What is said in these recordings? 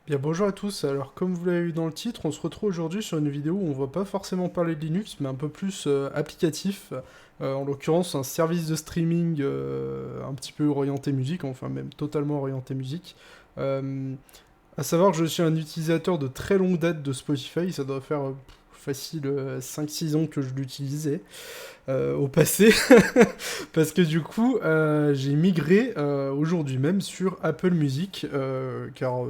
Bien bonjour à tous, alors comme vous l'avez vu dans le titre, on se retrouve aujourd'hui sur une vidéo où on va pas forcément parler de Linux, mais un peu plus applicatif, en l'occurrence un service de streaming un petit peu orienté musique, enfin même totalement orienté musique. Euh, à savoir que je suis un utilisateur de très longue date de Spotify, ça doit faire facile 5-6 ans que je l'utilisais au passé, parce que du coup j'ai migré aujourd'hui même sur Apple Music, car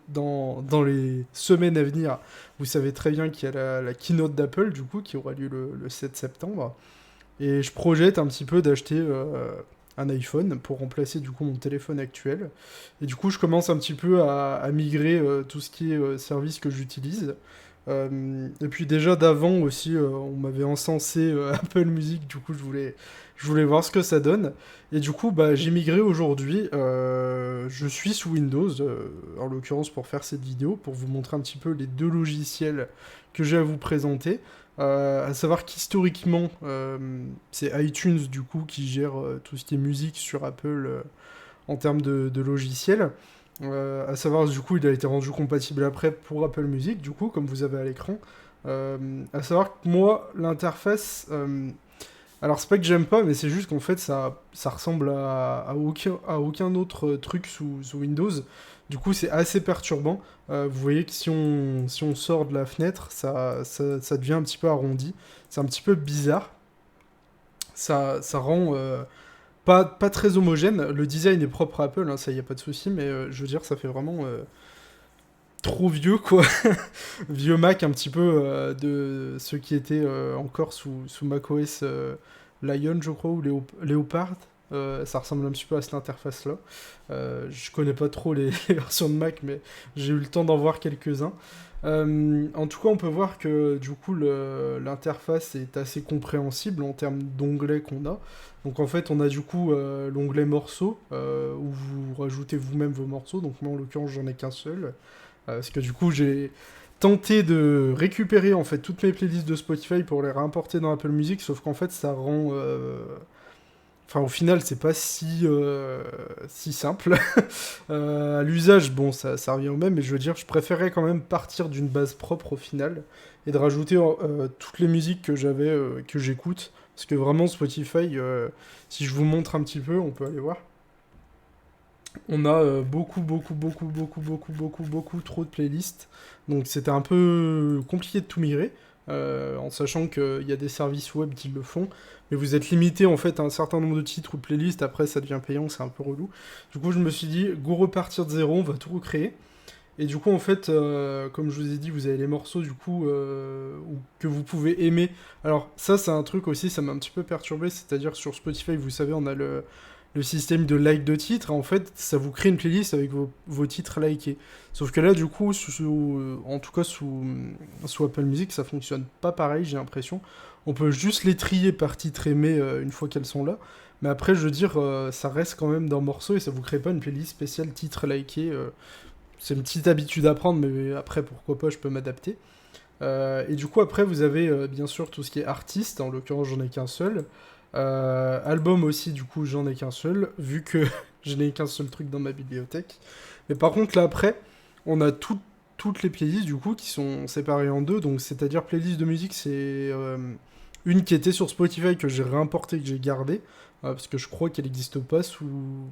dans les semaines à venir, vous savez très bien qu'il y a la keynote d'Apple du coup qui aura lieu le 7 septembre, et je projette un petit peu d'acheter un iPhone pour remplacer du coup mon téléphone actuel, et du coup je commence un petit peu à migrer tout ce qui est service que j'utilise. Et puis déjà d'avant aussi, on m'avait encensé Apple Music, du coup je voulais voir ce que ça donne. Et du coup, bah, j'ai migré aujourd'hui. Je suis sous Windows, en l'occurrence pour faire cette vidéo, pour vous montrer un petit peu les deux logiciels que j'ai à vous présenter. À savoir qu'historiquement, c'est iTunes du coup qui gère tout ce qui est musique sur Apple en termes de logiciel. À savoir, du coup, il a été rendu compatible après pour Apple Music, du coup, comme vous avez à l'écran. À savoir que moi, l'interface, alors c'est pas que j'aime pas, mais c'est juste qu'en fait, ça ressemble à aucun autre truc sous Windows. Du coup, c'est assez perturbant. Vous voyez que si on sort de la fenêtre, ça devient un petit peu arrondi. C'est un petit peu bizarre. Ça rend pas très homogène. Le design est propre à Apple, hein, ça y a pas de souci, mais je veux dire, ça fait vraiment trop vieux, quoi. Vieux Mac, un petit peu de ceux qui étaient encore sous macOS Lion, je crois, ou Leopard. Ça ressemble un petit peu à cette interface-là. Je connais pas trop les versions de Mac, mais j'ai eu le temps d'en voir quelques-uns. En tout cas, on peut voir que du coup l'interface est assez compréhensible en termes d'onglets qu'on a. Donc en fait, on a du coup l'onglet morceaux où vous rajoutez vous-même vos morceaux. Donc moi en l'occurrence, j'en ai qu'un seul. Parce que du coup, j'ai tenté de récupérer en fait toutes mes playlists de Spotify pour les réimporter dans Apple Music, sauf qu'en fait, ça rend. Enfin, au final, c'est pas si simple. À l'usage, bon, ça revient au même, mais je veux dire, je préférais quand même partir d'une base propre au final et de rajouter toutes les musiques que j'avais, que j'écoute. Parce que vraiment, Spotify, si je vous montre un petit peu, on peut aller voir. On a beaucoup trop de playlists. Donc c'était un peu compliqué de tout migrer, en sachant qu'il y a des services web qui le font. Mais vous êtes limité en fait à un certain nombre de titres ou de playlists, après ça devient payant, c'est un peu relou. Du coup je me suis dit, go repartir de zéro, on va tout recréer. Et du coup en fait, comme je vous ai dit, vous avez les morceaux du coup que vous pouvez aimer. Alors ça c'est un truc aussi, ça m'a un petit peu perturbé, c'est-à-dire sur Spotify, vous savez, on a le système de like de titres, en fait, ça vous crée une playlist avec vos titres likés. Sauf que là, du coup, en tout cas sous Apple Music, ça fonctionne pas pareil, j'ai l'impression. On peut juste les trier par titre aimé une fois qu'elles sont là. Mais après, je veux dire, ça reste quand même dans morceaux et ça vous crée pas une playlist spéciale titre liké. C'est une petite habitude à prendre, mais après, pourquoi pas, je peux m'adapter. Et du coup, après, vous avez bien sûr tout ce qui est artiste. En l'occurrence, j'en ai qu'un seul. Album aussi, du coup, j'en ai qu'un seul, vu que je n'ai qu'un seul truc dans ma bibliothèque. Mais par contre, là, après, on a toutes les playlists, du coup, qui sont séparées en deux. Donc, c'est-à-dire, playlist de musique, c'est une qui était sur Spotify que j'ai réimportée, que j'ai gardée, parce que je crois qu'elle n'existe pas sous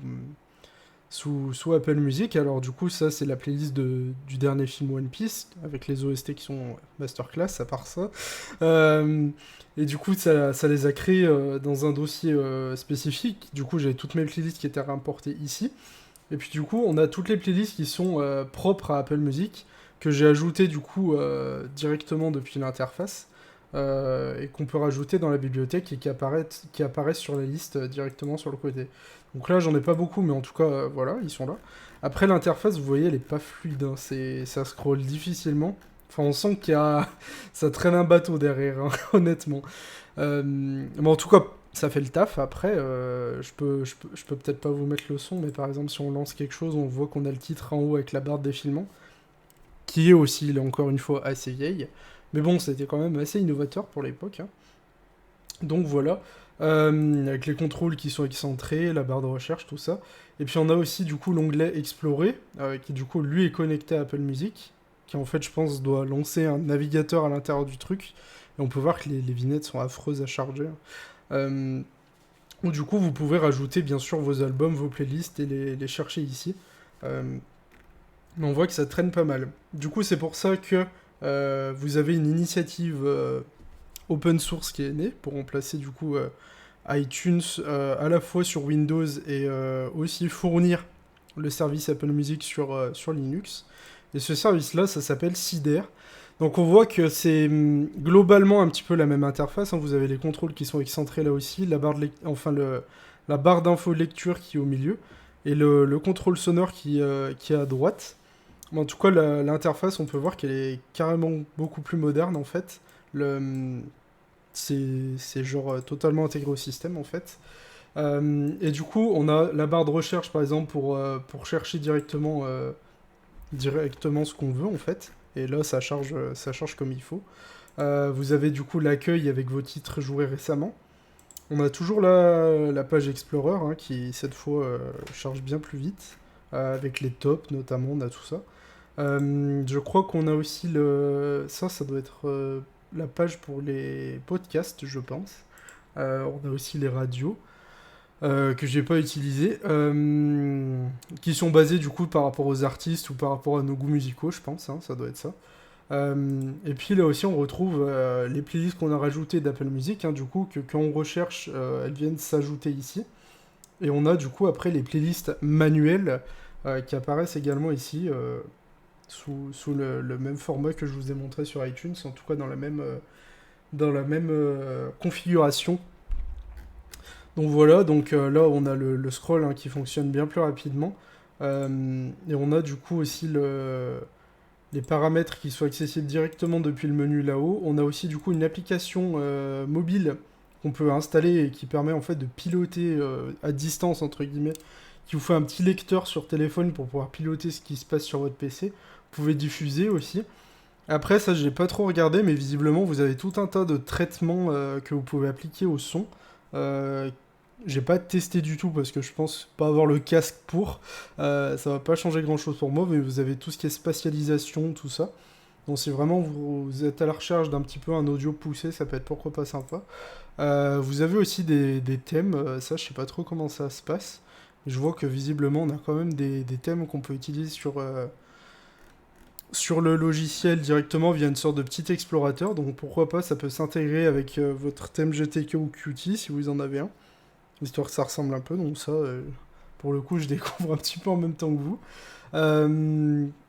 Apple Music. Alors du coup, ça c'est la playlist du dernier film One Piece, avec les OST qui sont masterclass, à part ça. Euh, et du coup, ça les a créés dans un dossier spécifique. Du coup, j'avais toutes mes playlists qui étaient réimportées ici. Et puis du coup, on a toutes les playlists qui sont propres à Apple Music, que j'ai ajoutées du coup directement depuis l'interface. Et qu'on peut rajouter dans la bibliothèque et qui apparaissent sur la liste directement sur le côté. Donc là, j'en ai pas beaucoup, mais en tout cas, voilà, ils sont là. Après, l'interface, vous voyez, elle est pas fluide, hein, ça scrolle difficilement. Enfin, on sent ça traîne un bateau derrière, hein, honnêtement. Mais en tout cas, ça fait le taf. Après, je peux peut-être pas vous mettre le son, mais par exemple, si on lance quelque chose, on voit qu'on a le titre en haut avec la barre de défilement, qui est aussi, là encore une fois, assez vieille. Mais bon, c'était quand même assez innovateur pour l'époque, hein. Donc voilà. avec les contrôles qui sont excentrés, la barre de recherche, tout ça. Et puis on a aussi du coup l'onglet Explorer, qui du coup lui est connecté à Apple Music, qui en fait je pense doit lancer un navigateur à l'intérieur du truc. Et on peut voir que les vignettes sont affreuses à charger. Euh, Ou du coup vous pouvez rajouter bien sûr vos albums, vos playlists et les chercher ici. Euh, mais on voit que ça traîne pas mal. Du coup c'est pour ça que vous avez une initiative open source qui est née pour remplacer du coup iTunes à la fois sur Windows et aussi fournir le service Apple Music sur Linux. Et ce service-là, ça s'appelle Cider. Donc on voit que c'est globalement un petit peu la même interface, hein. Vous avez les contrôles qui sont excentrés là aussi, la barre d'info lecture qui est au milieu, et le contrôle sonore qui est à droite. Mais en tout cas, l'interface, on peut voir qu'elle est carrément beaucoup plus moderne en fait. Le, c'est genre totalement intégré au système en fait. Et du coup, on a la barre de recherche par exemple pour chercher directement ce qu'on veut en fait. Et là, ça charge comme il faut. Vous avez du coup l'accueil avec vos titres joués récemment. On a toujours la page Explorer qui cette fois charge bien plus vite. Avec les tops notamment, on a tout ça. Je crois qu'on a aussi ça doit être la page pour les podcasts, je pense. On a aussi les radios que j'ai pas utilisées, qui sont basées du coup par rapport aux artistes ou par rapport à nos goûts musicaux, je pense, hein, ça doit être ça. Et puis là aussi, on retrouve les playlists qu'on a rajoutées d'Apple Music, hein, du coup, que quand on recherche, elles viennent s'ajouter ici. Et on a du coup après les playlists manuelles qui apparaissent également ici, sous le même format que je vous ai montré sur iTunes, en tout cas dans la même configuration. Donc voilà, donc là on a le scroll hein, qui fonctionne bien plus rapidement. Et on a du coup aussi les paramètres qui sont accessibles directement depuis le menu là-haut. On a aussi du coup une application mobile qu'on peut installer et qui permet en fait de piloter à distance entre guillemets, qui vous fait un petit lecteur sur téléphone pour pouvoir piloter ce qui se passe sur votre PC. Vous pouvez diffuser aussi. Après ça j'ai pas trop regardé mais visiblement vous avez tout un tas de traitements que vous pouvez appliquer au son. Euh, j'ai pas testé du tout parce que je pense pas avoir le casque pour. Ça va pas changer grand chose pour moi, mais vous avez tout ce qui est spatialisation, tout ça. Donc si vraiment vous êtes à la recherche d'un petit peu un audio poussé, ça peut être pourquoi pas sympa. Vous avez aussi des thèmes, ça je sais pas trop comment ça se passe. Je vois que visiblement on a quand même des thèmes qu'on peut utiliser sur le logiciel directement via une sorte de petit explorateur. Donc pourquoi pas, ça peut s'intégrer avec votre thème GTK ou Qt si vous en avez un. Histoire que ça ressemble un peu, donc ça, pour le coup, je découvre un petit peu en même temps que vous.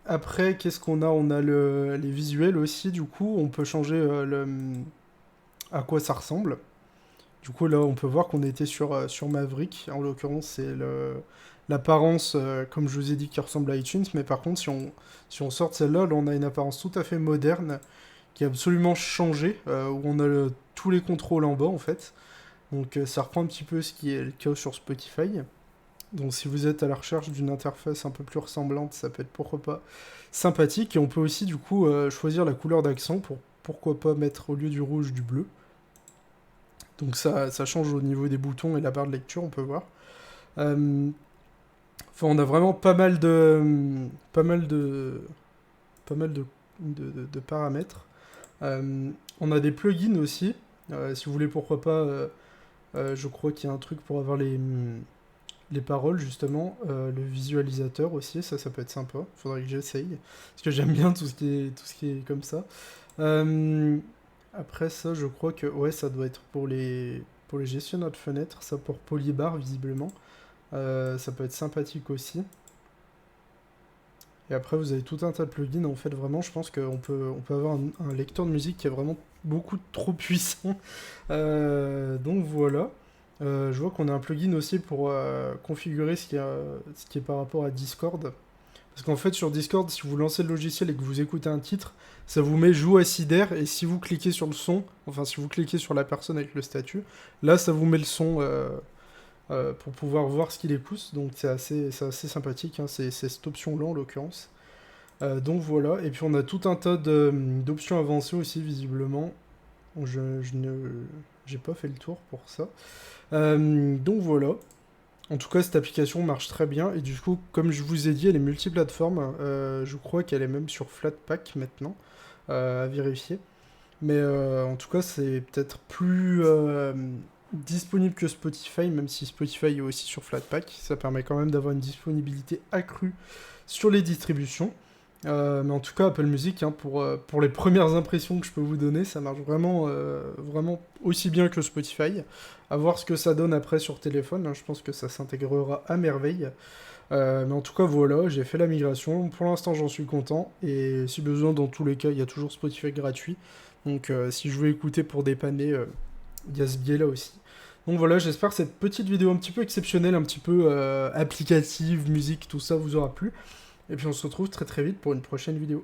Après, qu'est-ce qu'on a? On a les visuels aussi, du coup, on peut changer à quoi ça ressemble. Du coup, là, on peut voir qu'on était sur Maverick. En l'occurrence, c'est l'apparence, comme je vous ai dit, qui ressemble à iTunes. Mais par contre, si on sort de celle-là, là, on a une apparence tout à fait moderne, qui a absolument changé, où on a tous les contrôles en bas, en fait. Donc ça reprend un petit peu ce qui est le cas sur Spotify. Donc si vous êtes à la recherche d'une interface un peu plus ressemblante, ça peut être pourquoi pas sympathique. Et on peut aussi du coup choisir la couleur d'accent pour pourquoi pas mettre au lieu du rouge du bleu. Donc ça change au niveau des boutons et la barre de lecture, on peut voir. Euh, Enfin, on a vraiment pas mal de paramètres. On a des plugins aussi. Si vous voulez, pourquoi pas. Je crois qu'il y a un truc pour avoir les paroles, justement. Le visualisateur aussi, ça peut être sympa. Faudrait que j'essaye. Parce que j'aime bien tout ce qui est comme ça. Euh, Après ça, je crois que ouais, ça doit être pour les gestionnaires de fenêtres. Ça pour Polybar, visiblement. Ça peut être sympathique aussi. Et après, vous avez tout un tas de plugins. En fait, vraiment, je pense qu'on peut avoir un lecteur de musique qui est vraiment beaucoup trop puissant. Donc voilà. Je vois qu'on a un plugin aussi pour configurer ce qui est par rapport à Discord. Parce qu'en fait, sur Discord, si vous lancez le logiciel et que vous écoutez un titre, ça vous met joue à Cider. Et si vous cliquez sur le son, enfin, si vous cliquez sur la personne avec le statut, là, ça vous met le son pour pouvoir voir ce qu'il écoute. Donc c'est assez sympathique, hein, c'est cette option-là en l'occurrence. Donc voilà, et puis on a tout un tas d'options avancées aussi visiblement. Je j'ai pas fait le tour pour ça. Donc voilà. En tout cas, cette application marche très bien, et du coup, comme je vous ai dit, elle est multiplateforme. Je crois qu'elle est même sur Flatpak maintenant, à vérifier. Mais en tout cas, c'est peut-être plus disponible que Spotify, même si Spotify est aussi sur Flatpak. Ça permet quand même d'avoir une disponibilité accrue sur les distributions. Mais en tout cas, Apple Music, hein, pour les premières impressions que je peux vous donner, ça marche vraiment, vraiment aussi bien que Spotify. À voir ce que ça donne après sur téléphone, hein, je pense que ça s'intégrera à merveille. Mais en tout cas, voilà, j'ai fait la migration. Pour l'instant, j'en suis content. Et si besoin, dans tous les cas, il y a toujours Spotify gratuit. Donc, si je veux écouter pour dépanner, il y a ce biais-là aussi. Donc voilà, j'espère que cette petite vidéo un petit peu exceptionnelle, un petit peu applicative, musique, tout ça vous aura plu. Et puis on se retrouve très très vite pour une prochaine vidéo.